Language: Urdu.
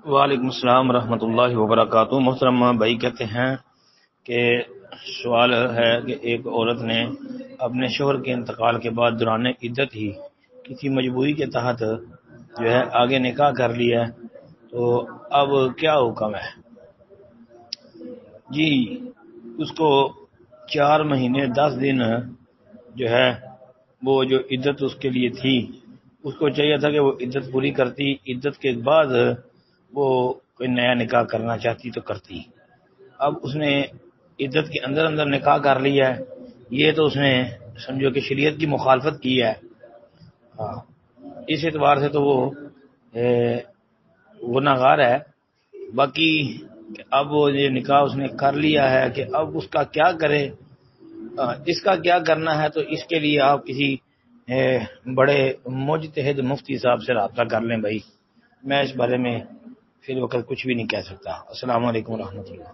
وعلیکم السلام ورحمۃ اللہ وبرکاتہ۔ محترم بھائی کہتے ہیں کہ سوال ہے کہ ایک عورت نے اپنے شوہر کے انتقال کے بعد دوران عدت ہی کسی مجبوری کے تحت جو ہے آگے نکاح کر لیا ہے، تو اب کیا حکم ہے؟ جی، اس کو 4 مہینے 10 دن جو ہے وہ جو عدت اس کے لیے تھی، اس کو چاہیے تھا کہ وہ عدت پوری کرتی، عدت کے بعد وہ کوئی نیا نکاح کرنا چاہتی تو کرتی۔ اب اس نے عدت کے اندر اندر نکاح کر لیا ہے، یہ تو اس نے سمجھو کہ شریعت کی مخالفت کی ہے۔ ہاں، اس اعتبار سے تو وہ گناہگار ہے۔ باقی اب وہ یہ نکاح اس نے کر لیا ہے کہ اب اس کا کیا کرے، اس کا کیا کرنا ہے، تو اس کے لیے آپ کسی بڑے مجتہد مفتی صاحب سے رابطہ کر لیں بھائی۔ میں اس بارے میں فی الوقت کچھ بھی نہیں کہہ سکتا۔ السلام علیکم ورحمۃ اللہ۔